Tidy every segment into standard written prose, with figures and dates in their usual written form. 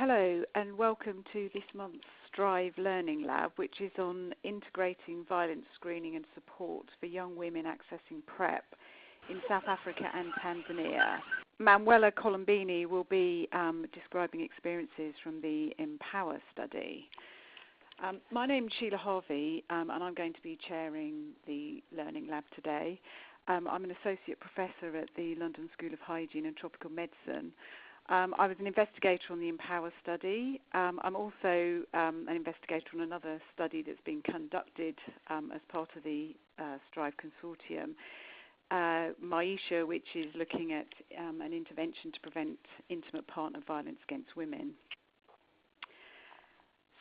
Hello and welcome to this month's Strive Learning Lab, which is on integrating violence screening and support for young women accessing PrEP in South Africa and Tanzania. Manuela Colombini will be describing experiences from the Empower study. My name is Sheila Harvey and I'm going to be chairing the Learning Lab today. I'm an associate professor at the London School of Hygiene and Tropical Medicine. I was an investigator on the Empower study. I'm also an investigator on another study that's been conducted as part of the Strive Consortium, Maisha, which is looking at an intervention to prevent intimate partner violence against women.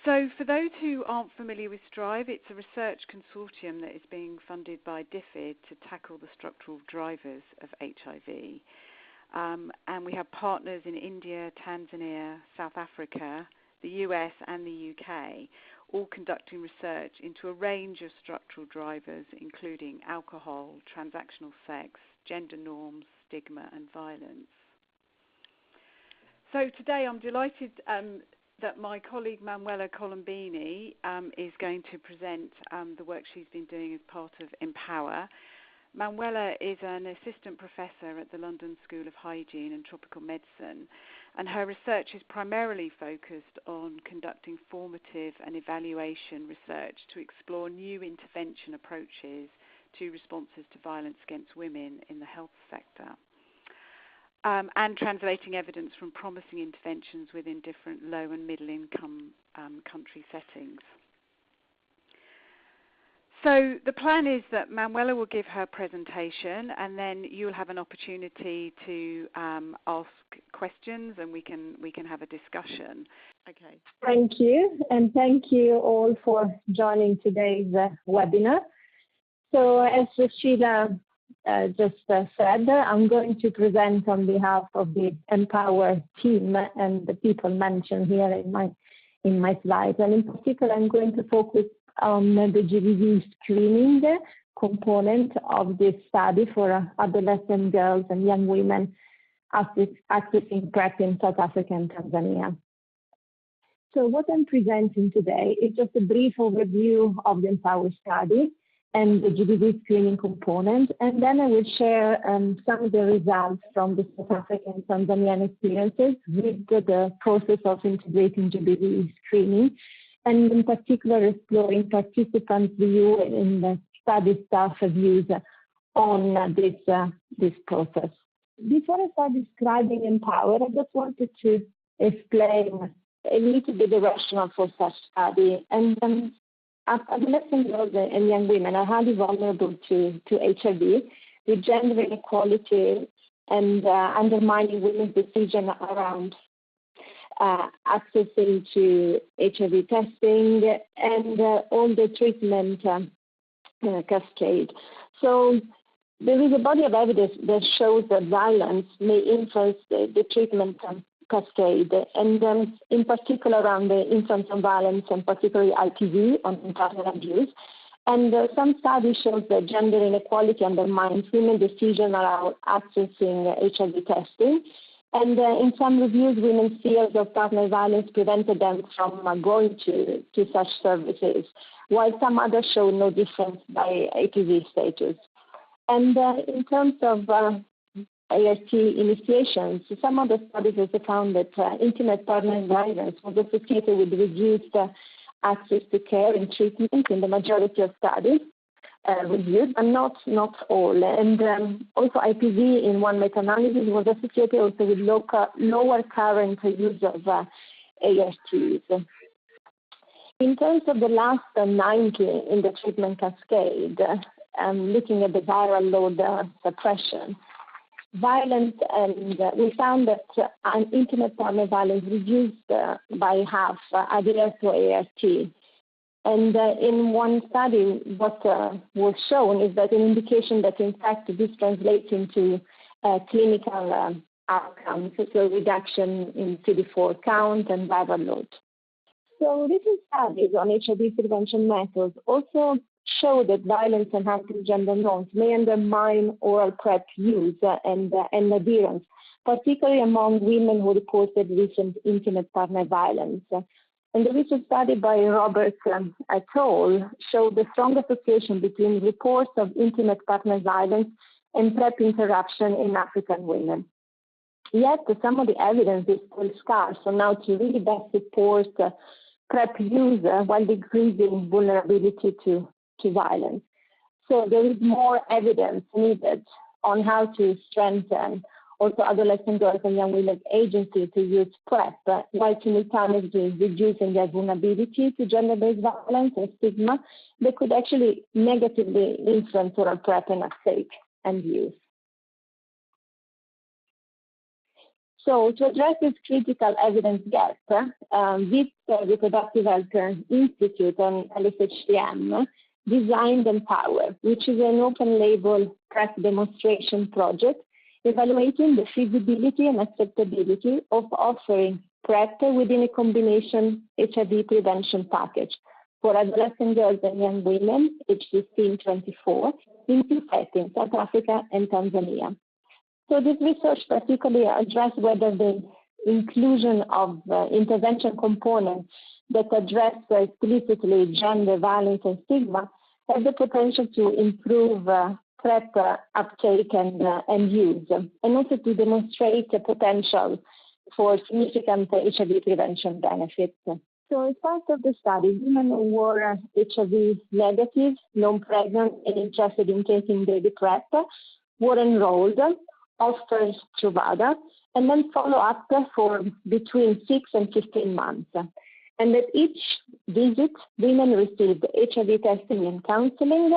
So for those who aren't familiar with Strive, it's a research consortium that is being funded by DFID to tackle the structural drivers of HIV. And we have partners in India, Tanzania, South Africa, the US and the UK, all conducting research into a range of structural drivers, including alcohol, transactional sex, gender norms, stigma and violence. So today I'm delighted that my colleague Manuela Colombini is going to present the work she's been doing as part of Empower. Manuela is an assistant professor at the London School of Hygiene and Tropical Medicine, and her research is primarily focused on conducting formative and evaluation research to explore new intervention approaches to responses to violence against women in the health sector, and translating evidence from promising interventions within different low and middle income country settings. So the plan is that Manuela will give her presentation and then you'll have an opportunity to ask questions and we can have a discussion. Okay. Thank you, and thank you all for joining today's webinar. So as Sheila just said, I'm going to present on behalf of the Empower team and the people mentioned here in my slides. And in particular, I'm going to focus on the GBV screening component of this study for adolescent girls and young women accessing PrEP in South Africa and Tanzania. So what I'm presenting today is just a brief overview of the Empower study and the GBV screening component, and then I will share some of the results from the South African and Tanzanian experiences with the process of integrating GBV screening, and in particular exploring participants' view in the study staff views on this process. Before I start describing Empower, I just wanted to explain a little bit the rationale for such study. And adolescent girls and young women are highly vulnerable to HIV, with gender inequality and undermining women's decision around accessing to HIV testing and all the treatment cascade. So there is a body of evidence that shows that violence may influence the treatment cascade, and in particular around the influence on violence and particularly IPV, on partner abuse. And some studies show that gender inequality undermines women's decision around accessing HIV testing. And in some reviews, women's fears of partner violence prevented them from going to such services, while some others show no difference by APV status. And in terms of ART initiations, some other studies also found that intimate partner violence was associated with reduced access to care and treatment in the majority of studies reviewed, but not all. And also IPV in one meta-analysis was associated also with lower current use of ARTs. In terms of the last 90 in the treatment cascade, looking at the viral load suppression, violence, and we found that intimate partner violence reduced by half adhered to ART. And in one study, what was shown is that an indication that, in fact, this translates into clinical outcomes, so reduction in CD4 count and viral load. So recent studies on HIV prevention methods also show that violence enhancing gender norms may undermine oral PrEP use and adherence, particularly among women who reported recent intimate partner violence. And the recent study by Roberts et al. Showed the strong association between reports of intimate partner violence and PrEP interruption in African women. Yet, some of the evidence is still scarce on how to really best support PrEP use while decreasing vulnerability to violence. So there is more evidence needed on how to strengthen also adolescent girls and young women's agency to use PrEP while simultaneously reducing their vulnerability to gender-based violence and stigma that could actually negatively influence oral PrEP and uptake and use. So to address this critical evidence gap, this Reproductive Health Institute and LSHTM designed Empower, which is an open-label PrEP demonstration project evaluating the feasibility and acceptability of offering PrEP within a combination HIV prevention package for adolescent girls and young women, aged 15-24, in two settings, South Africa and Tanzania. So this research particularly addressed whether the inclusion of intervention components that address explicitly gender violence and stigma have the potential to improve PrEP uptake and use, and also to demonstrate the potential for significant HIV prevention benefits. So as part of the study, women who were HIV negative, non-pregnant, and interested in taking baby PrEP were enrolled, offered Truvada, and then follow up for between 6 and 15 months. And at each visit, women received HIV testing and counseling,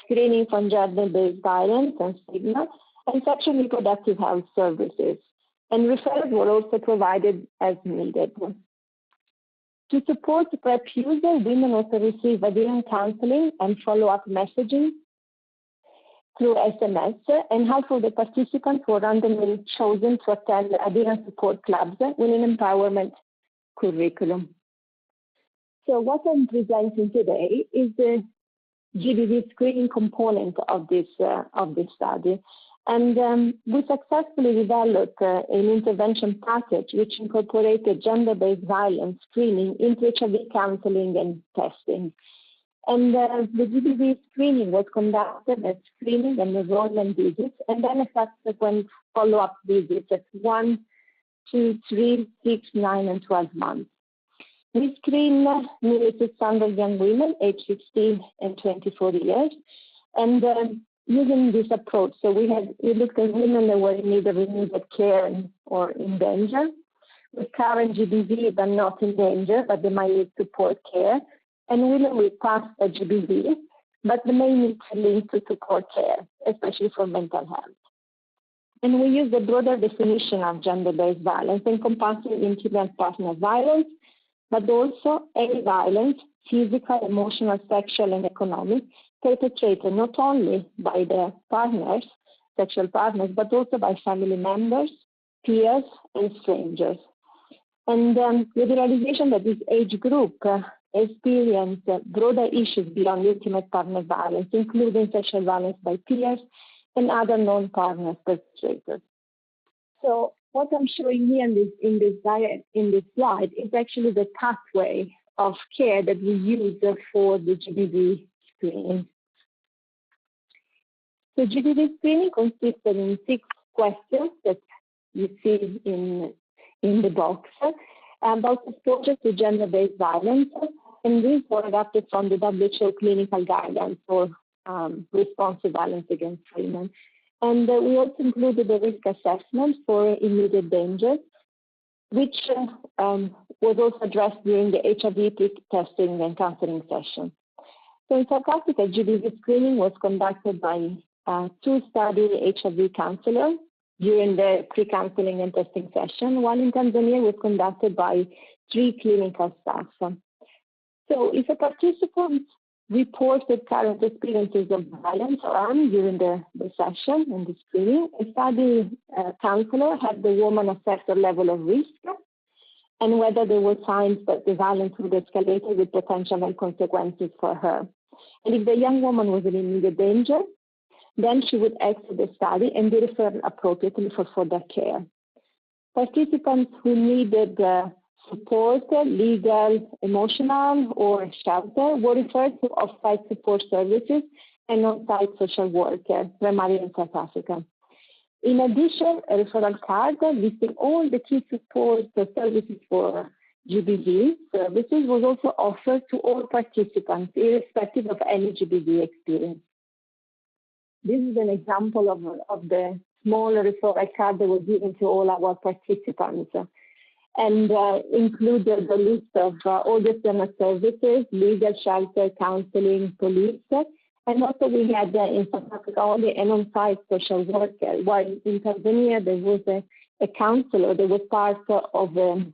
screening for gender-based violence and stigma, and sexual reproductive health services. And referrals were also provided as needed. To support PrEP users, women also receive adherent counseling and follow-up messaging through SMS, and half of the participants were randomly chosen to attend adherent support clubs with an empowerment curriculum. So what I'm presenting today is the GBV screening component of this study. And we successfully developed an intervention package which incorporated gender-based violence screening into HIV counseling and testing. And the GBV screening was conducted as screening and enrollment visits, and then a subsequent follow-up visits at 1, 2, 3, 6, 9, and 12 months. We screened nearly 600 young women aged 16 and 24 years, and using this approach, so we looked at women that were in need of immediate care or in danger, with current GBV but not in danger, but they might need support care, and women with past GBV, but they may need to link to support care, especially for mental health. And we used a broader definition of gender-based violence, encompassing intimate partner violence, but also any violence, physical, emotional, sexual, and economic, perpetrated not only by the partners, sexual partners, but also by family members, peers, and strangers. And with the realization that this age group experience broader issues beyond intimate partner violence, including sexual violence by peers and other non-partner perpetrators. So what I'm showing here in this slide is actually the pathway of care that we use for the GBV screening. So GBV screening consisted in 6 questions that you see in the box about exposure to gender-based violence, and these were adapted from the WHO clinical guidelines for responsive violence against women. And we also included a risk assessment for immediate danger, which was also addressed during the HIV testing and counseling session. So in South Africa, GBV screening was conducted by 2 study HIV counselors during the pre-counseling and testing session, while in Tanzania it was conducted by 3 clinical staff. So if a participant reported current experiences of violence or harm during the session and the screening, a study counselor had the woman assess her level of risk and whether there were signs that the violence would escalate with potential health consequences for her. And if the young woman was in immediate danger, then she would exit the study and be referred appropriately for further care. Participants who needed support, legal, emotional, or shelter were referred to off-site support services and on-site social worker, primarily in South Africa. In addition, a referral card listing all the key support services for GBV services was also offered to all participants, irrespective of any GBV experience. This is an example of the small referral card that was given to all our participants and included the list of all the external services, legal, shelter, counseling, police, and also we had in South Africa only an on-site social worker, while in Tanzania there was a counselor that was part of a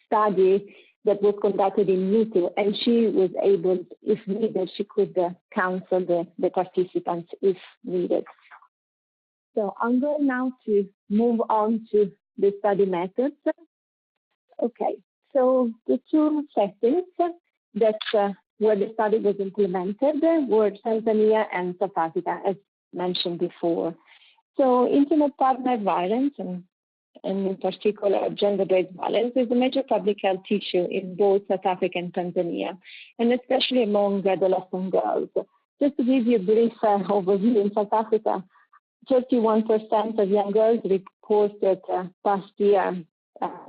study that was conducted in Mitu, and she was able, if needed, she could counsel the participants if needed. So I'm going now to move on to the study methods. Okay, so the two settings that where the study was implemented were Tanzania and South Africa, as mentioned before. So intimate partner violence and in particular gender-based violence is a major public health issue in both South Africa and Tanzania, and especially among adolescent girls. Just to give you a brief overview, in South Africa, 31% of young girls reported past year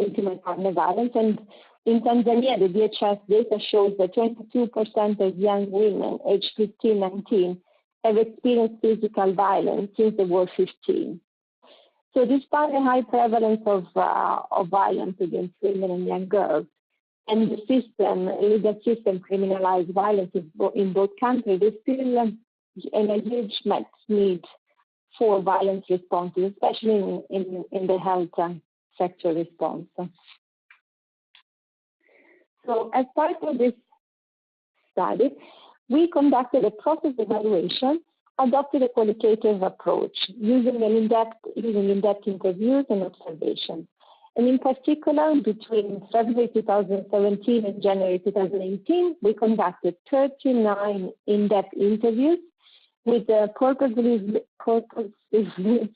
intimate partner violence, and in Tanzania, the DHS data shows that 22% of young women aged 15-19 have experienced physical violence since they were 15. So despite a high prevalence of violence against women and young girls, and the legal system criminalized violence in both countries, there's still a huge need for violence responses, especially in the health sector response. So as part of this study, we conducted a process evaluation, adopted a qualitative approach using in-depth interviews and observations. And in particular, between February 2017 and January 2018, we conducted 39 in-depth interviews with purposely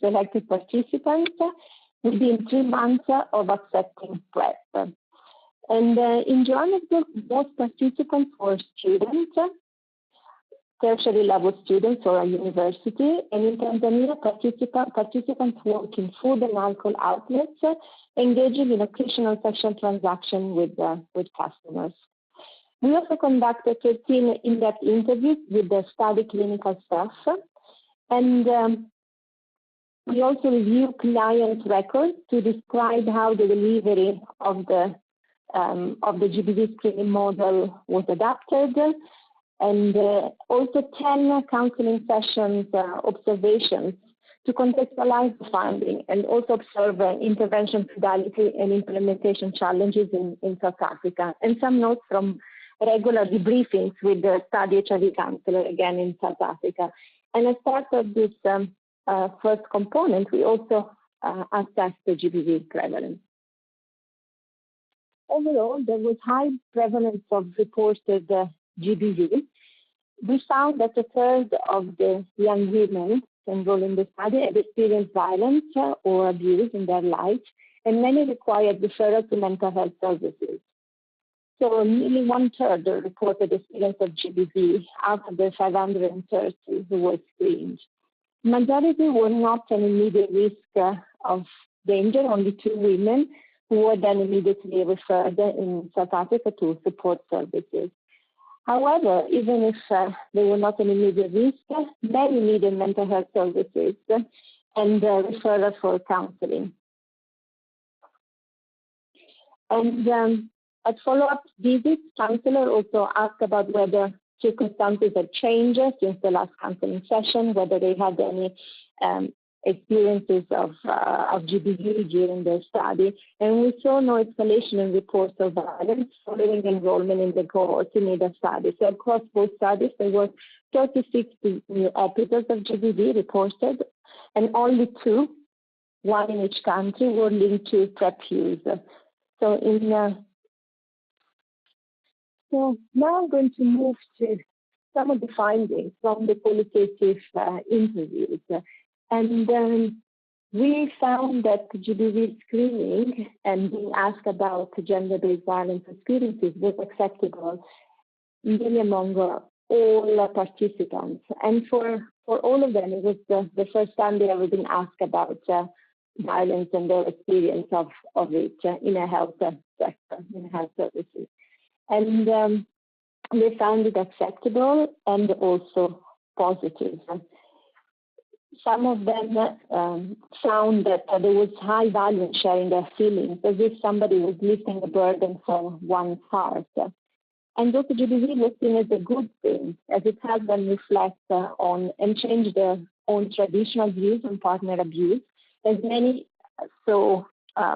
selected participants within 3 months of accepting PrEP. And in Johannesburg, most participants were students, tertiary level students or a university, and in Tanzania, participants work in food and alcohol outlets, engaging in occasional sexual transactions with customers. We also conducted 13 in-depth interviews with the study clinical staff, and we also reviewed client records to describe how the delivery of the GBV screening model was adapted, and also 10 counseling sessions, observations to contextualize the finding and also observe intervention fidelity and implementation challenges in South Africa, and some notes from regular debriefings with the study HIV counselor, again in South Africa. And as part of this first component, we also assessed the GBV prevalence. Overall, there was high prevalence of reported GBV. We found that a third of the young women enrolled in the study had experienced violence or abuse in their life, and many required referral to mental health services. So nearly 1/3 reported experience of GBV out of the 530 who were screened. Majority were not an immediate risk of danger, only 2 women who were then immediately referred in South Africa to support services. However, even if they were not an immediate risk, many needed mental health services and referral for counseling. And at follow-up visits, counselor also asked about whether circumstances had changed since the last counseling session, whether they had any experiences of GBV during their study, and we saw no escalation in reports of violence following enrollment in the cohort in the study. So across both studies, there were 36 new episodes of GBV reported, and only 2, 1 in each country, were linked to PrEP use. So now I'm going to move to some of the findings from the qualitative interviews. And We found that GBV screening and being asked about gender-based violence experiences was acceptable really among all participants. And for all of them, it was the first time they ever been asked about violence and their experience of it in a health sector, in health services. And they found it acceptable and also positive. Some of them found that there was high value in sharing their feelings, as if somebody was lifting a burden from one's heart. And also GBV was seen as a good thing, as it helped them reflect on and change their own traditional views on partner abuse, as many saw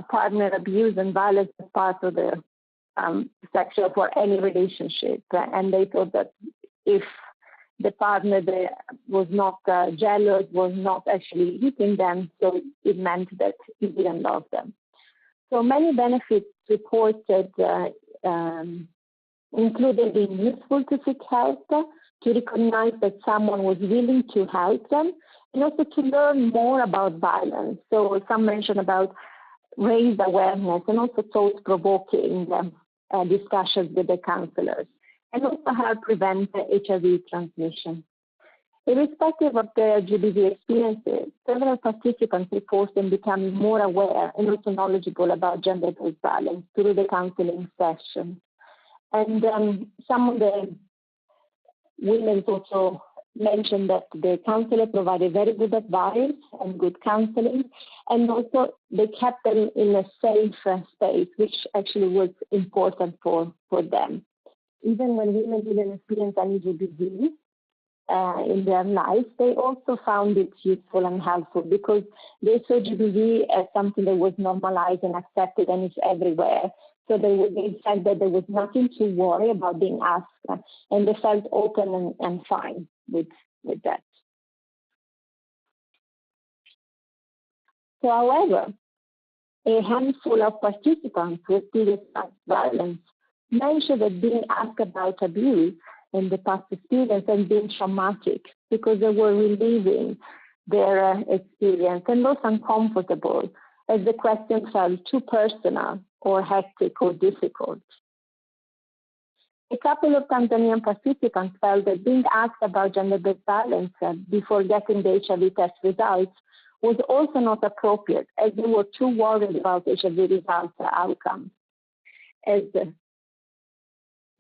partner abuse and violence as part of their sexual for any relationship. And they thought that if the partner was not jealous, was not actually hitting them, so it meant that he didn't love them. So many benefits reported included being useful to seek help, to recognize that someone was willing to help them, and also to learn more about violence. So some mention about raised awareness and also thought-provoking discussions with the counselors, and also help prevent HIV transmission. Irrespective of their GBV experiences, several participants reported becoming more aware and also knowledgeable about gender-based violence through the counseling session. And some of the women also mentioned that the counselor provided very good advice and good counseling, and also they kept them in a safe space, which actually was important for them. Even when women didn't experience any GBV in their life, they also found it useful and helpful because they saw GBV as something that was normalized and accepted and it's everywhere. So they felt that there was nothing to worry about being asked, and they felt open and fine with that. So, however, a handful of participants who experienced violence mentioned that being asked about abuse in the past experience had been traumatic because they were reliving their experience and was uncomfortable as the question felt too personal or hectic or difficult. A couple of Tanzanian participants felt that being asked about gender-based violence before getting the HIV test results was also not appropriate, as they were too worried about HIV results outcomes, as the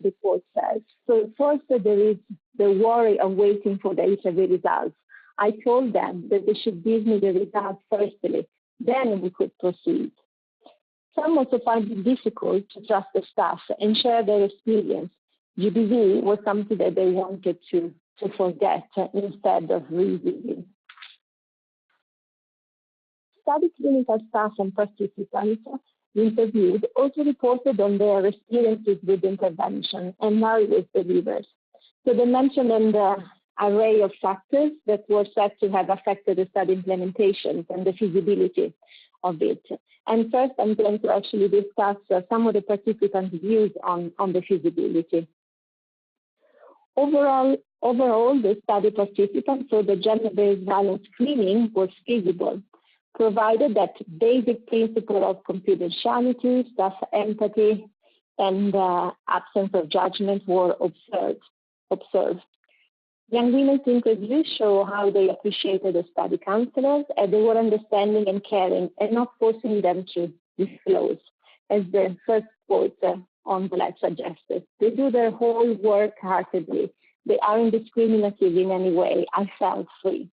report says. So first, there is the worry of waiting for the HIV results. I told them that they should give me the results firstly, then we could proceed. Some also find it difficult to trust the staff and share their experience. GBV was something that they wanted to forget instead of reliving. Study clinical staff and participants interviewed also reported on their experiences with intervention and narrative delivered. So they mentioned the array of factors that were said to have affected the study implementation and the feasibility of it. And first, I'm going to actually discuss some of the participants' views on the feasibility. Overall, the study participants saw the gender-based violence screening was feasible, provided that basic principle of confidentiality, staff empathy, and absence of judgment were observed. Young women's interviews show how they appreciated the study counselors, and they were understanding and caring and not forcing them to disclose, as the first quote on the left suggested. They do their whole work heartedly. They aren't discriminative in any way. I felt free.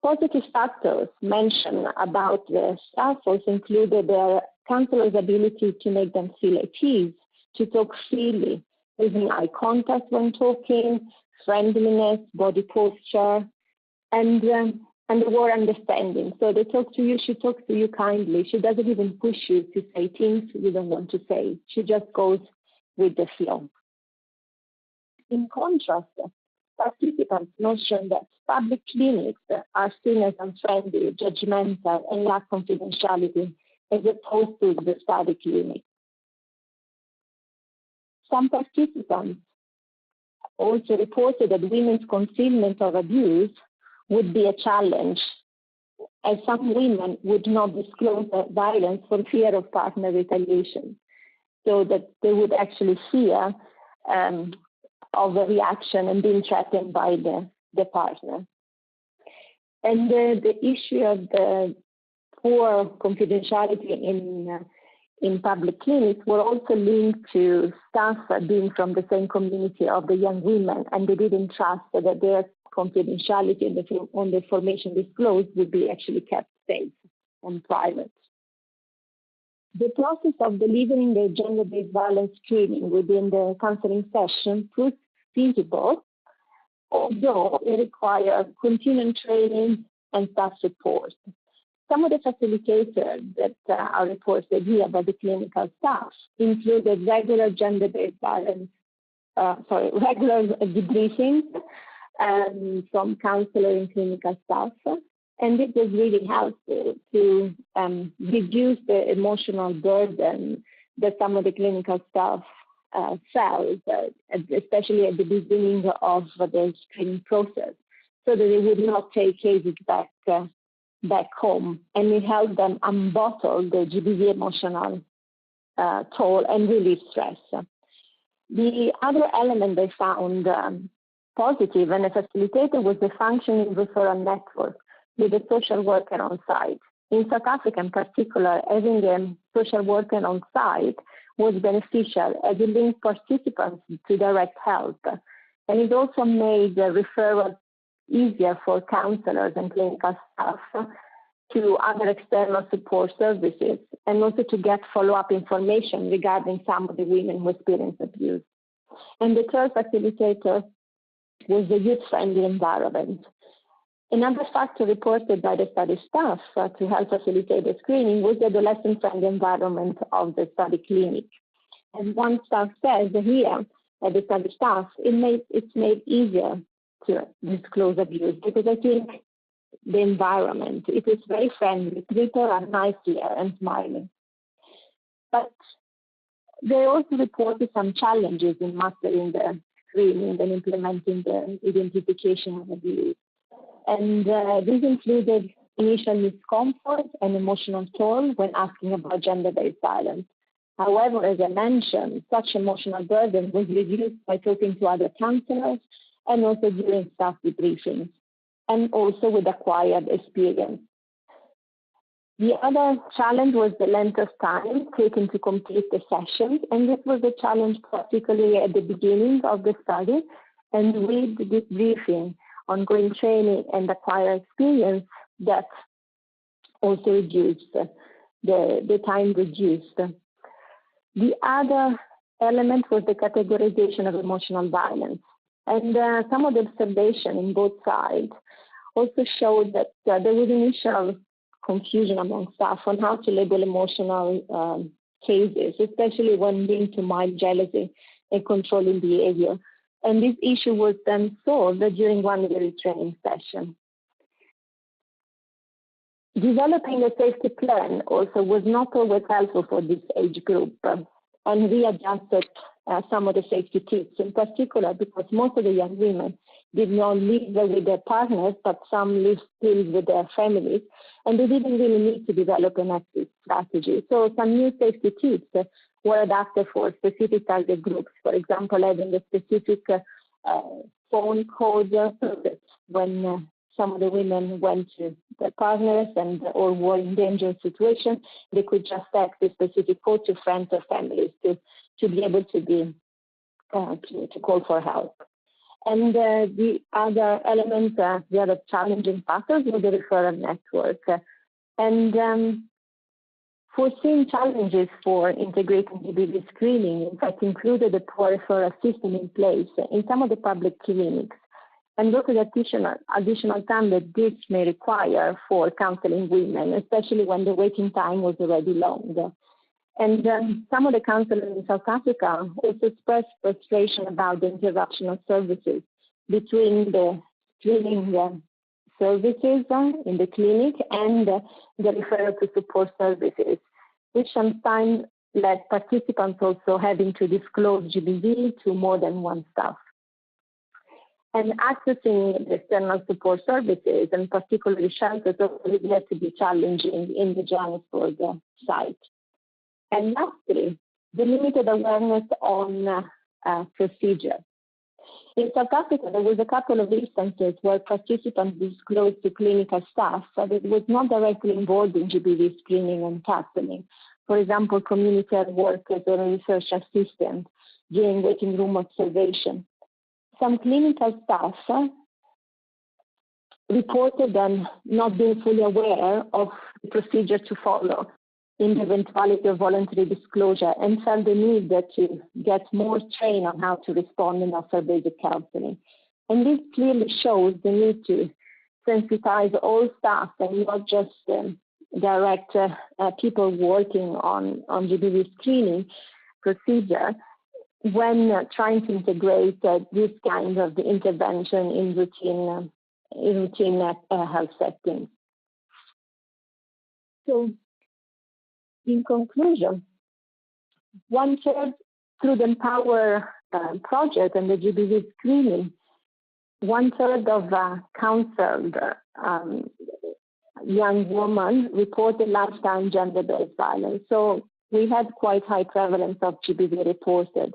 Positive factors mentioned about the staff also included their counselor's ability to make them feel at ease, to talk freely, using eye contact when talking, friendliness, body posture, and they were understanding. So they talk to you, she talks to you kindly. She doesn't even push you to say things you don't want to say. She just goes with the flow. In contrast, participants mentioned that public clinics are seen as unfriendly, judgmental, and lack confidentiality, as opposed to the study clinic. Some participants also reported that women's concealment of abuse would be a challenge, as some women would not disclose their violence for fear of partner retaliation, so that they would actually fear of a reaction and being threatened by the partner. And the issue of the poor confidentiality in public clinics were also linked to staff being from the same community of the young women, and they didn't trust that their confidentiality on the information disclosed would be actually kept safe and private. The process of delivering the gender-based violence screening within the counseling session proved feasible, although it required continuing training and staff support. Some of the facilitators that are reported here by the clinical staff included regular gender-based violence, regular debriefings from counselor and clinical staff, and it was really helpful to reduce the emotional burden that some of the clinical staff felt, especially at the beginning of the screening process, so that they would not take cases back home, and it helped them unbottle the GBV emotional toll and relieve stress. The other element they found positive and a facilitator was the functioning referral network with a social worker on site. In South Africa in particular, having a social worker on site was beneficial as it linked participants to direct help, and it also made the referral easier for counselors and clinical staff to other external support services, and also to get follow-up information regarding some of the women who experienced abuse. And the third facilitator was the youth-friendly environment. Another factor reported by the study staff to help facilitate the screening was the adolescent-friendly environment of the study clinic. And one staff says here at the study staff, it's made easier to disclose abuse, because I think the environment, it is very friendly. People are nice here and smiling. But they also reported some challenges in mastering the screening and implementing the identification of abuse. And these included initial discomfort and emotional toll when asking about gender-based violence. However, as I mentioned, such emotional burden was reduced by talking to other counselors and also during staff debriefings, and also with acquired experience. The other challenge was the length of time taken to complete the sessions, and this was a challenge particularly at the beginning of the study, and with this briefing, ongoing training and acquired experience, that also reduced, the time reduced. The other element was the categorization of emotional violence. And some of the observation in both sides also showed that there was initial confusion among staff on how to label emotional cases, especially when linked to mild jealousy and controlling behavior. And this issue was then solved during one of the retraining session. Developing a safety plan also was not always helpful for this age group, and we adjusted some of the safety tips, in particular because most of the young women did not live with their partners, but some lived still with their families, and they didn't really need to develop an exit strategy. So some new safety tips were adapted for specific target groups. For example, having a specific phone code so that when some of the women went to their partners or were in dangerous situations, they could just text a specific code to friends or families to be able to be to call for help. And the other element, the other challenging factors were the referral network. And foreseeing challenges for integrating GBV screening, in fact, included a poor referral system in place in some of the public clinics, and also the additional time that this may require for counseling women, especially when the waiting time was already long. And some of the counselors in South Africa also expressed frustration about the interruption of services between the screening services in the clinic and the referral to support services, which sometimes led participants also having to disclose GBV to more than one staff. And accessing the external support services, and particularly shelters, will get to be challenging in the Johannesburg site. And lastly, the limited awareness on procedure. In South Africa, there was a couple of instances where participants disclosed to clinical staff that it was not directly involved in GBV screening and counseling. For example, community health workers or research assistants during waiting room observation. Some clinical staff reported them not being fully aware of the procedure to follow in the eventuality of voluntary disclosure, and felt the need to get more trained on how to respond and offer basic counseling. And this clearly shows the need to sensitize all staff and not just direct people working on GBV screening procedure when trying to integrate this kind of intervention in routine health settings. So, in conclusion, 1/3 through the Empower project and the GBV screening, 1/3 of counseled young women reported lifetime gender-based violence. So we had quite high prevalence of GBV reported.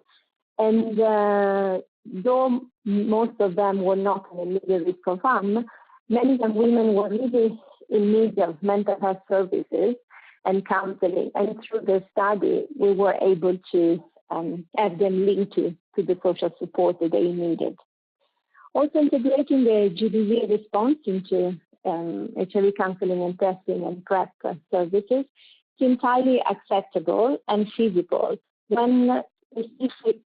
And though most of them were not in immediate risk of harm, many young women were really in need of mental health services and counseling. And through the study, we were able to have them linked to the social support that they needed. Also integrating the GBV response into HIV counseling and testing and PrEP services seems highly acceptable and feasible when specific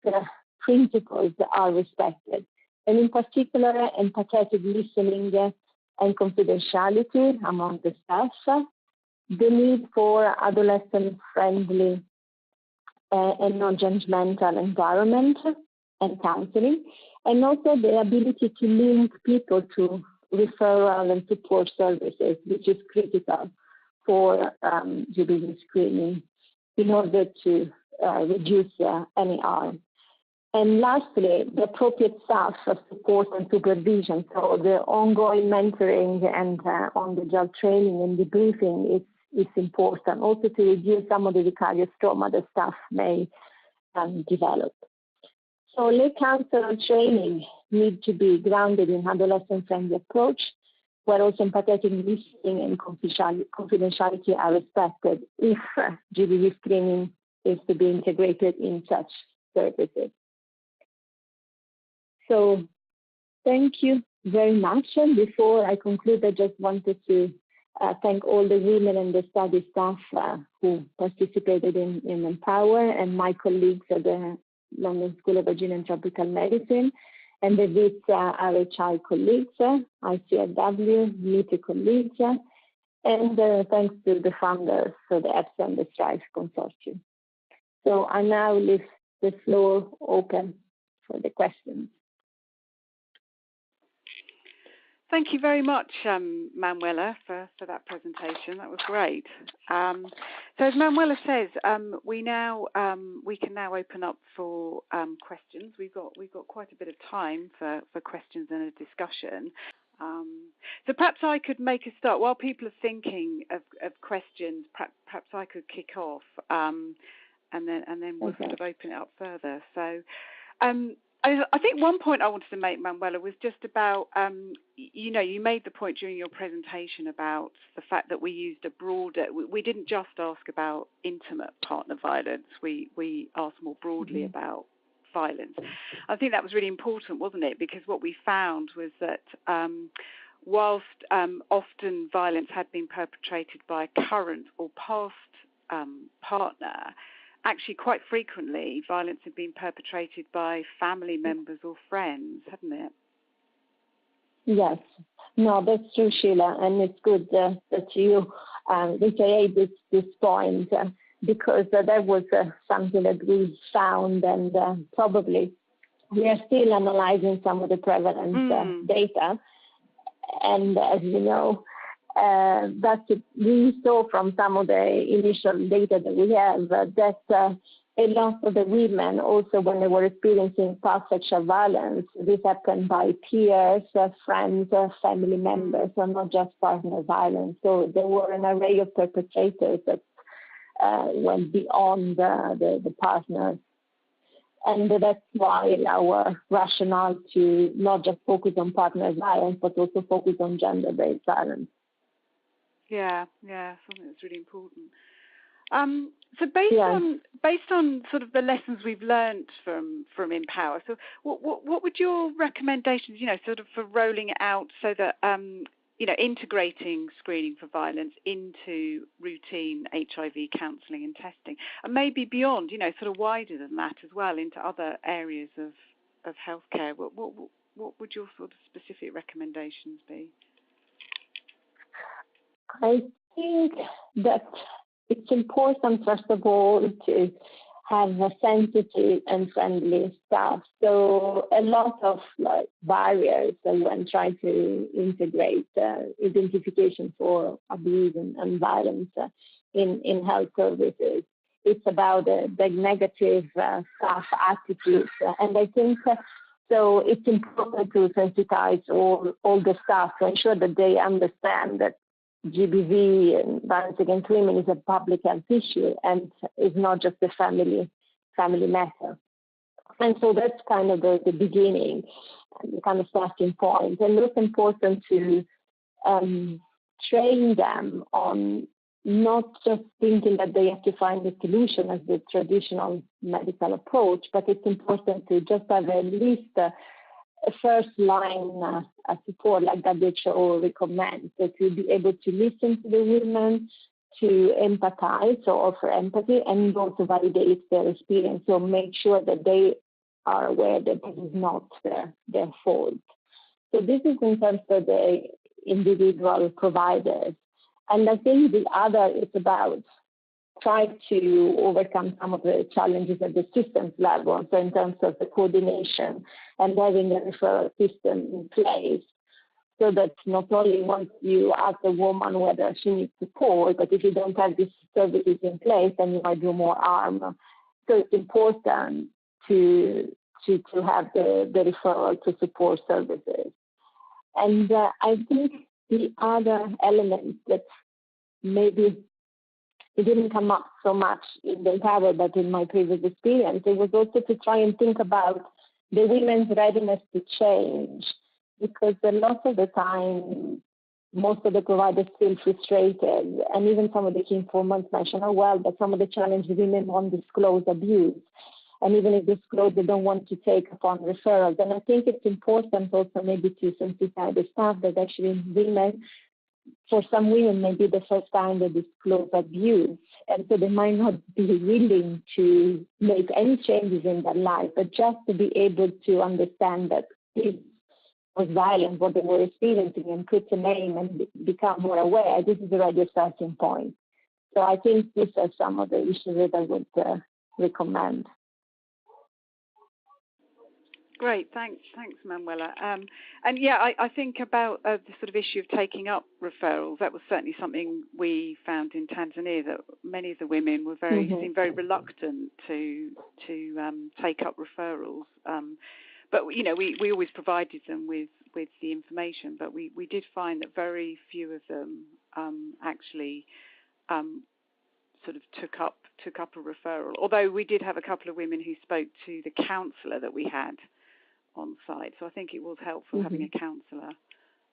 principles are respected. And in particular, empathetic listening and confidentiality among the staff, the need for adolescent-friendly and non-judgmental environment and counseling, and also the ability to link people to referral and support services, which is critical for GBV screening in order to reduce any harm. And lastly, the appropriate staff of support and supervision. So the ongoing mentoring and on-the-job training and debriefing is important, also to reduce some of the vicarious trauma that staff may develop. So lay counsel training need to be grounded in adolescent-friendly approach, where also empathetic listening and confidentiality are respected if GBV screening is to be integrated in such services. So thank you very much. And before I conclude, I just wanted to thank all the women and the study staff who participated in Empower, and my colleagues at the London School of Hygiene and Tropical Medicine, and the VITS RHI colleagues, ICYW, MITI colleagues, and thanks to the founders of the EPSA and the STRIVE consortium. So I now leave the floor open for the questions. Thank you very much, Manuela, for that presentation. That was great. So as Manuela says, we can now open up for questions. We've got quite a bit of time for questions and a discussion. So perhaps I could make a start while people are thinking of questions. Perhaps I could kick off, and then we'll sort of open it up further. So. I think one point I wanted to make, Manuela, was just about, you made the point during your presentation about the fact that we used a broader, we didn't just ask about intimate partner violence, we asked more broadly about violence. I think that was really important, wasn't it? Because what we found was that whilst often violence had been perpetrated by a current or past partner, actually, quite frequently, violence had been perpetrated by family members or friends, hadn't it? Yes. No, that's true, Sheila, and it's good that you reiterate this point because that was something that we found, and probably we are still analyzing some of the prevalence data. And as you know, that we saw from some of the initial data that we have that a lot of the women also, when they were experiencing past sexual violence, this happened by peers, friends, family members, and not just partner violence. So there were an array of perpetrators that went beyond the partners. And that's why our rationale to not just focus on partner violence, but also focus on gender-based violence. Yeah, something that's really important. So based on sort of the lessons we've learned from Empower, so what would your recommendations, sort of for rolling it out so that integrating screening for violence into routine HIV counselling and testing, and maybe beyond, sort of wider than that as well into other areas of healthcare? What would your sort of specific recommendations be? I think that it's important, first of all, to have a sensitive and friendly staff. So a lot of barriers when trying to integrate identification for abuse and violence in health services. It's about the negative staff attitudes. And I think so it's important to sensitize all the staff to ensure that they understand that GBV and violence against women is a public health issue and is not just a family matter. And so that's kind of the beginning, the kind of starting point. And it's important to train them on not just thinking that they have to find a solution as the traditional medical approach, but it's important to just have at least a first line support like WHO recommends, so to be able to listen to the women, to empathize, so offer empathy, and also validate their experience, so make sure that they are aware that this is not their fault. So this is in terms of the individual providers. And I think the other is about trying to overcome some of the challenges at the systems level, so in terms of the coordination and having a referral system in place, so that not only once you ask the woman whether she needs support, but if you don't have these services in place, then you might do more harm. So it's important to have the referral to support services. And I think the other element that maybe it didn't come up so much in the Empower, but in my previous experience, it was also to try and think about the women's readiness to change, because a lot of the time, most of the providers feel frustrated, and even some of the key informants mention, oh, well, but some of the challenges women won't disclose abuse. And even if disclose, they don't want to take upon referrals. And I think it's important also maybe to sensitize the staff that actually women, for some women, maybe the first time they disclose abuse. And so they might not be willing to make any changes in their life, but just to be able to understand that this was violent, what they were experiencing, and put a name and become more aware. This is already a starting point. So I think these are some of the issues that I would recommend. Great, thanks, Manuela. And yeah, I think about the sort of issue of taking up referrals. That was certainly something we found in Tanzania, that many of the women were seemed very reluctant to take up referrals. But we always provided them with the information. But we did find that very few of them actually sort of took up a referral. Although we did have a couple of women who spoke to the counsellor that we had on site. So I think it was helpful having a counsellor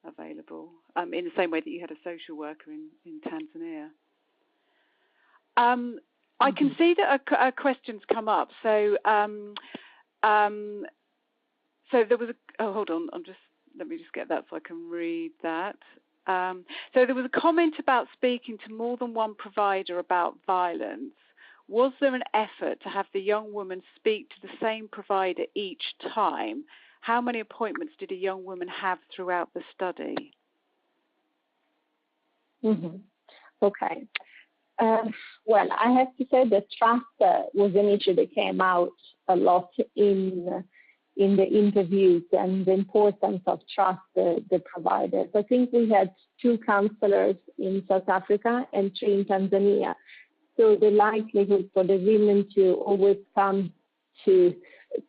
available, in the same way that you had a social worker in Tanzania. I can see that a question's come up. So so there was hold on, let me just get that so I can read that. So there was a comment about speaking to more than one provider about violence. Was there an effort to have the young woman speak to the same provider each time? How many appointments did a young woman have throughout the study? Okay. Well, I have to say that trust was an issue that came out a lot in the interviews, and the importance of trust the providers. I think we had 2 counselors in South Africa and 3 in Tanzania. So the likelihood for the women to always come to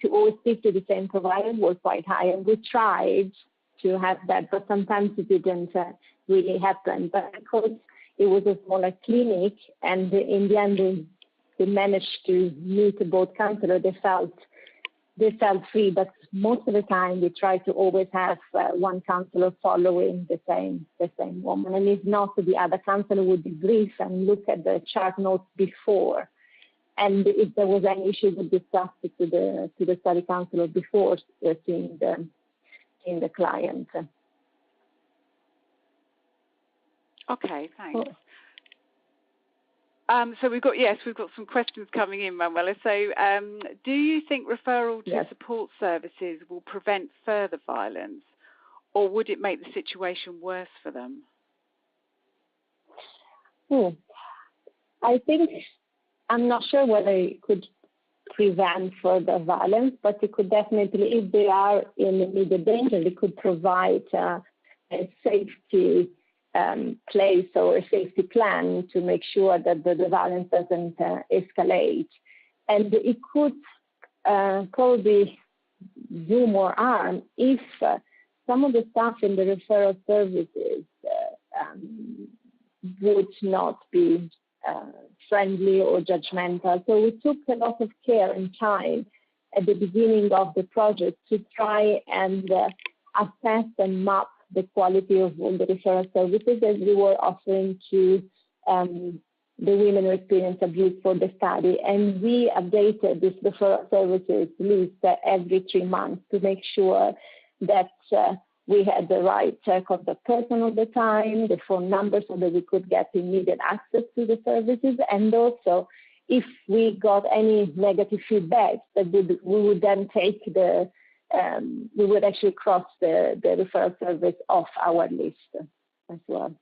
always stick to the same provider was quite high. And we tried to have that, but sometimes it didn't really happen. But because it was a smaller clinic, and in the end they managed to meet both counselors, they felt free. But most of the time we try to always have one counselor following the same woman, and if not, the other counselor would debrief and look at the chart notes before, and if there was any issue, we discussed it to the study counselor before seeing the client. Okay, thanks. So we've got some questions coming in, Manuela. So do you think referral to support services will prevent further violence, or would it make the situation worse for them? I think, I'm not sure whether it could prevent further violence, but it could definitely, if they are in immediate danger, it could provide a safety place or a safety plan to make sure that the violence doesn't escalate. And it could probably do more harm if some of the staff in the referral services would not be friendly or judgmental. So we took a lot of care and time at the beginning of the project to try and assess and map the quality of all the referral services that we were offering to the women who experienced abuse for the study. And we updated this referral services list every 3 months to make sure that we had the right contact person all the time, the phone number, so that we could get immediate access to the services. And also, if we got any negative feedback, that we would then take we would actually cross the referral service off our list as well.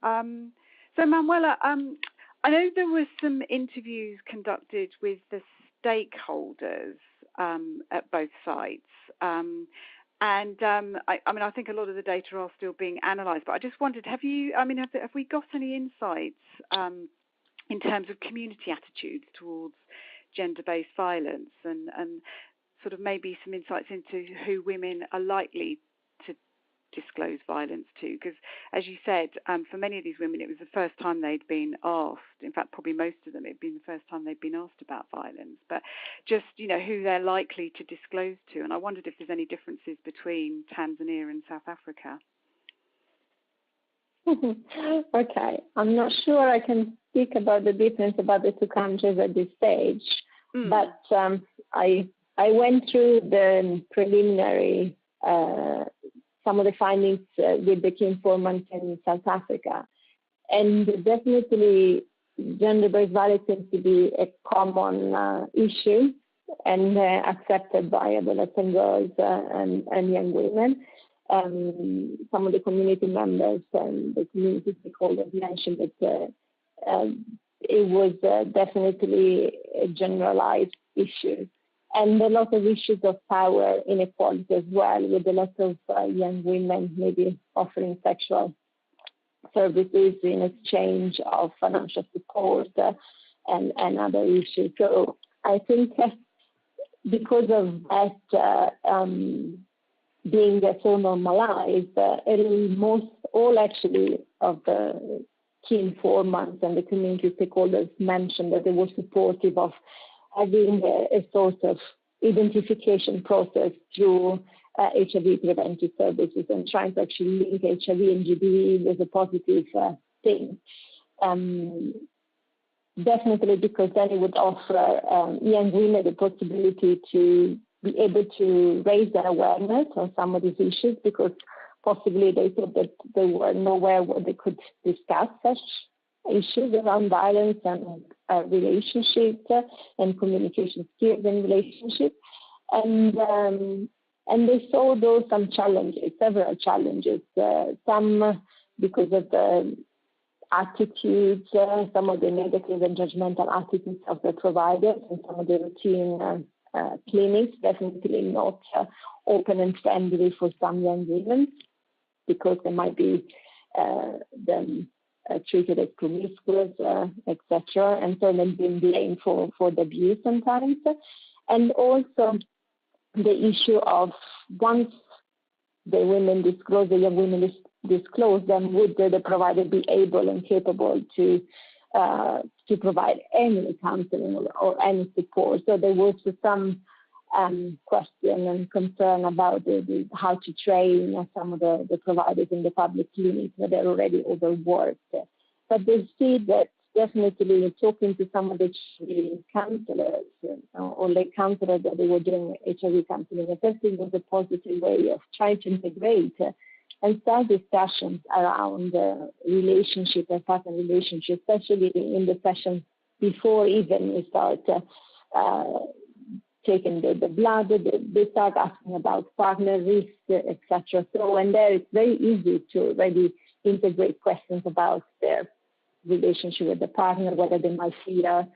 So Manuela, I know there were some interviews conducted with the stakeholders at both sites. I think a lot of the data are still being analysed, but I just wondered, have we got any insights in terms of community attitudes towards gender-based violence and sort of maybe some insights into who women are likely to disclose violence to? Because as you said, for many of these women, it was the first time they'd been asked. In fact, probably most of them, it'd been the first time they'd been asked about violence. But just, who they're likely to disclose to. And I wondered if there's any differences between Tanzania and South Africa. Okay, I'm not sure I can speak about the difference about the two countries at this stage, but I went through the preliminary, some of the findings with the key informant in South Africa. And definitely gender-based violence seems to be a common issue and accepted by adolescent girls and young women. Some of the community members and the community stakeholders mentioned that it was definitely a generalized issue. And a lot of issues of power inequality as well, with a lot of young women maybe offering sexual services in exchange of financial support and other issues. So I think because of that being so normalized, all actually of the key informants and the community stakeholders mentioned that they were supportive of having a sort of identification process through HIV preventive services and trying to actually link HIV and GBV as a positive thing. Definitely, because then it would offer young women the possibility to be able to raise their awareness on some of these issues, because possibly they thought that they were nowhere where they could discuss such issues around violence and relationships and communication skills and relationships. And they saw some challenges, several challenges, some because of the attitudes, some of the negative and judgmental attitudes of the providers, and some of the routine clinics, definitely not open and friendly for some young women, because there might be treated as promiscuous, etc. And so they've been blamed for the abuse sometimes. And also the issue of once the women disclose, the young women disclose, then would the provider be able and capable to provide any counseling or any support? So there was some question and concern about how to train some of the providers in the public clinics, that they're already overworked. But they see that definitely talking to some of the counselors or like counselors that they were doing HIV counseling, I think it was a positive way of trying to integrate and start discussions around relationship and partner relationship, especially in the sessions before even you start taking the blood. They start asking about partner risks, etc. So, and there it's very easy to already integrate questions about their relationship with the partner, whether they might fear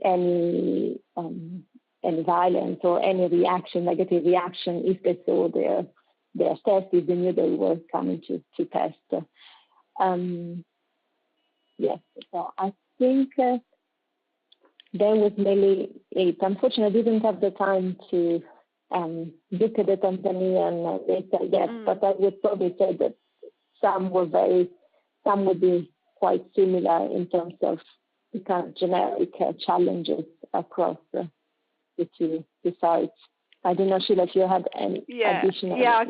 any violence or any reaction, negative reaction, if they saw their test, if they knew they were coming to test. Yes, so I think there was mainly it. Unfortunately, I didn't have the time to look at the Tanzanian data yet, but I would probably say that some would be quite similar in terms of the kind of generic challenges across the two sites. I don't know, Sheila, if you had any additional. Yeah, I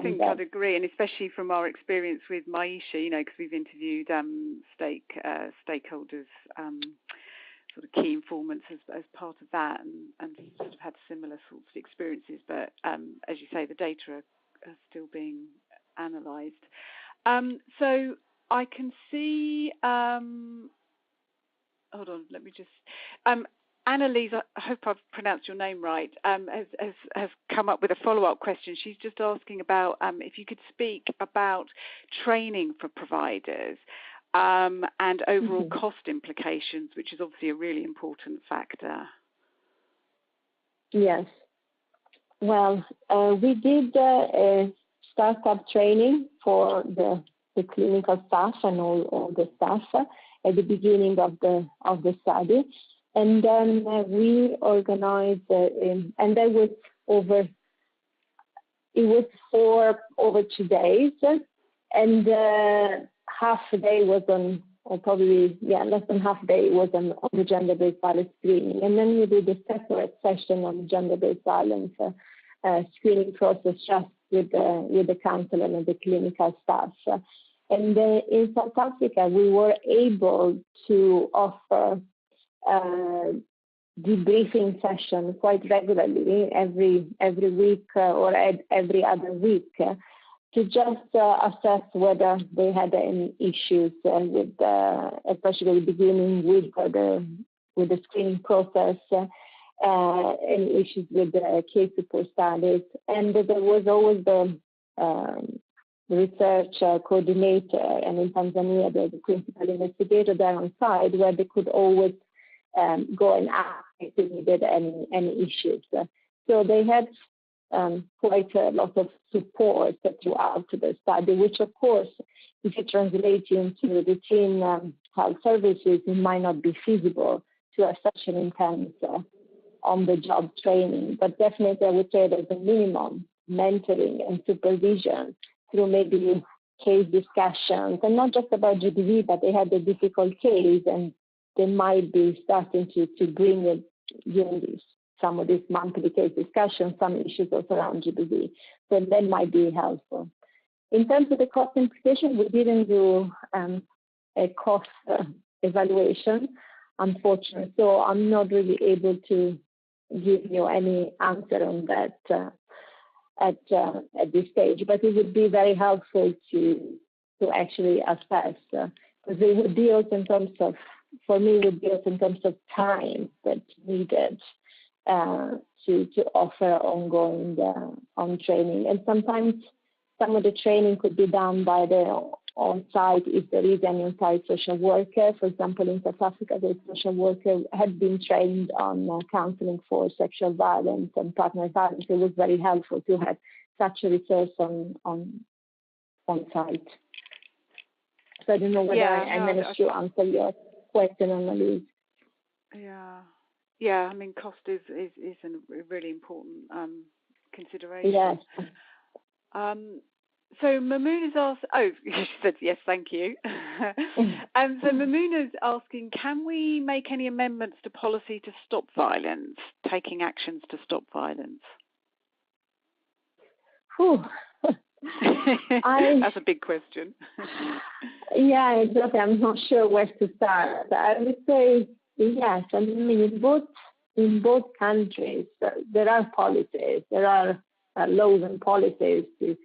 think I'd agree, and especially from our experience with Maisha, because we've interviewed stakeholders, sort of key informants as part of that, and sort of had similar sorts of experiences. But as you say, the data are still being analysed. So I can see. Hold on, let me just. Annalise, I hope I've pronounced your name right, has come up with a follow-up question. She's just asking about if you could speak about training for providers and overall cost implications, which is obviously a really important factor. Yes. Well, we did a startup training for the clinical staff and all the staff at the beginning of the study. And then we organized, and that was for over 2 days, and half a day was on, or probably, less than half a day was on the gender-based violence screening. And then we did a separate session on gender-based violence screening process just with the counselor and the clinical staff. And in South Africa, we were able to offer debriefing session quite regularly, every week or every other week, to just assess whether they had any issues with, especially at the beginning with the screening process, any issues with the case support studies, and there was always the research coordinator, and in Tanzania the principal investigator there on site, where they could always go and ask if they needed any issues. So they had quite a lot of support throughout the study, which of course, if you translate into routine health services, it might not be feasible to have such an intense on-the-job training. But definitely I would say there's a minimum mentoring and supervision through maybe case discussions, and not just about GBV, but they had a difficult case and they might be starting to bring it during some of these monthly case discussions, some issues also around GBV. So that might be helpful. In terms of the cost implication, we didn't do a cost evaluation, unfortunately. So I'm not really able to give you any answer on that at this stage. But it would be very helpful to actually assess, because it would be also in terms of, for me, it would be also in terms of time that's needed to offer ongoing on training. And sometimes some of the training could be done by the on-site, if there is an on-site social worker. For example, in South Africa, the social worker had been trained on counseling for sexual violence and partner violence. It was very helpful to have such a resource on site. So I don't know whether I managed to answer your question, Annalise. Yeah. I mean, cost is a really important consideration. Yes. So Mamuna's asked. Oh, she said yes, thank you. So Mamuna's asking, can we make any amendments to policy to stop violence? Taking actions to stop violence. That's a big question. Yeah, exactly. I'm not sure where to start. I would say yes. I mean, in both countries, there are policies, there are laws and policies to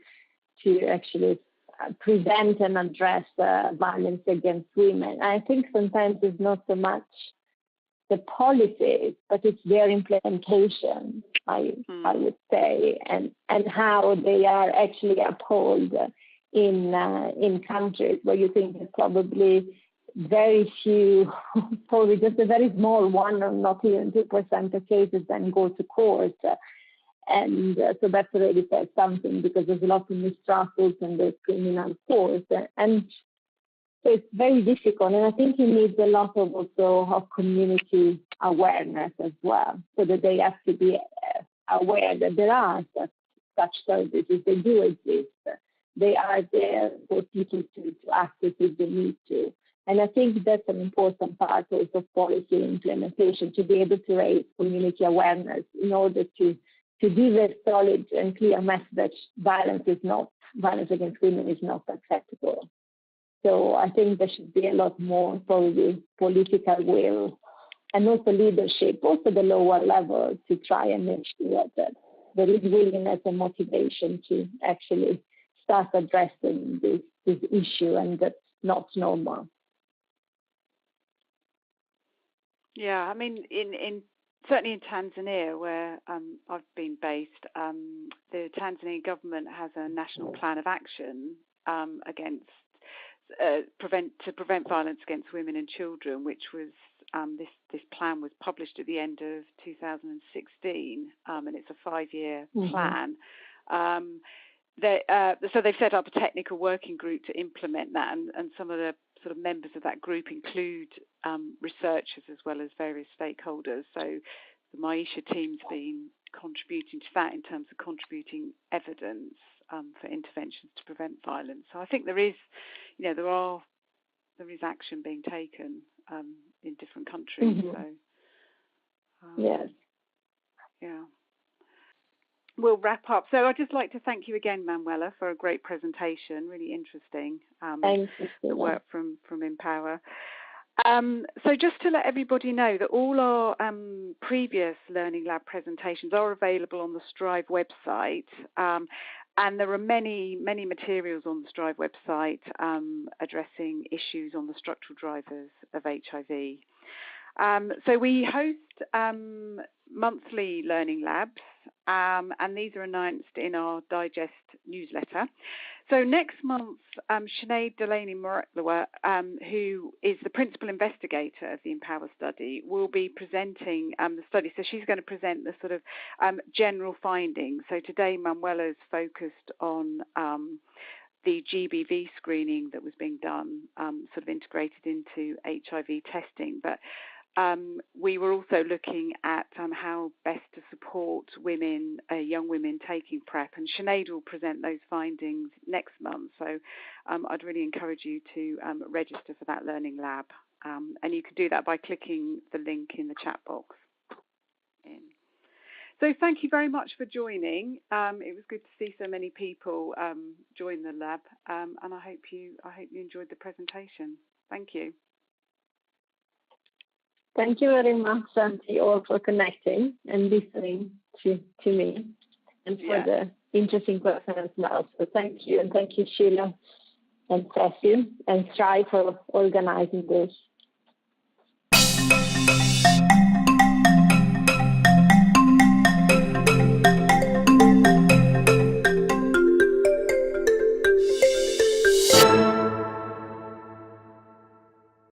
actually prevent and address violence against women. I think sometimes it's not so much the policies, but it's their implementation, I would say, and how they are actually upheld in countries where you think there's probably very few, probably just a very small 1 or not even 2% of cases then go to court. And so that's already says something, because there's a lot of mistruffles in the criminal court. And so it's very difficult. And I think it needs a lot of also of community awareness as well, so that they have to be aware that there are such services. They do exist. They are there for people to access if they need to. And I think that's an important part also of policy implementation, to be able to raise community awareness in order to give a solid and clear message that violence against women is not acceptable. So I think there should be a lot more probably political will and also leadership, also the lower level, to try and make sure that there is willingness and motivation to actually start addressing this issue, and that's not normal. Yeah, I mean, certainly in Tanzania, where I've been based, the Tanzanian government has a national plan of action against to prevent violence against women and children, which was this plan was published at the end of 2016, and it's a 5-year plan. So they've set up a technical working group to implement that, and some of the sort of members of that group include researchers as well as various stakeholders. So the Maisha team's been contributing to that in terms of contributing evidence for interventions to prevent violence. So I think there is action being taken in different countries. So yes. Yeah. We'll wrap up. So I'd just like to thank you again, Manuela, for a great presentation. Really interesting. Thank you. The work from Empower. So just to let everybody know that all our previous Learning Lab presentations are available on the Strive website. And there are many materials on the Strive website addressing issues on the structural drivers of HIV. So we host monthly learning labs, and these are announced in our digest newsletter. So next month, Sinead Delaney-Moretlwa, who is the principal investigator of the Empower study, will be presenting the study. So she's going to present the sort of general findings. So today, Manuela's focused on the GBV screening that was being done, sort of integrated into HIV testing. But we were also looking at how best to support women, young women taking PrEP, and Sinead will present those findings next month. So I'd really encourage you to register for that learning lab, and you can do that by clicking the link in the chat box. So thank you very much for joining. It was good to see so many people join the lab, and I hope you enjoyed the presentation. Thank you. Thank you very much, Santi, all for connecting and listening to me, and for the interesting question as well. So thank you, and thank you, Sheila and Ceci and Strive for organizing this.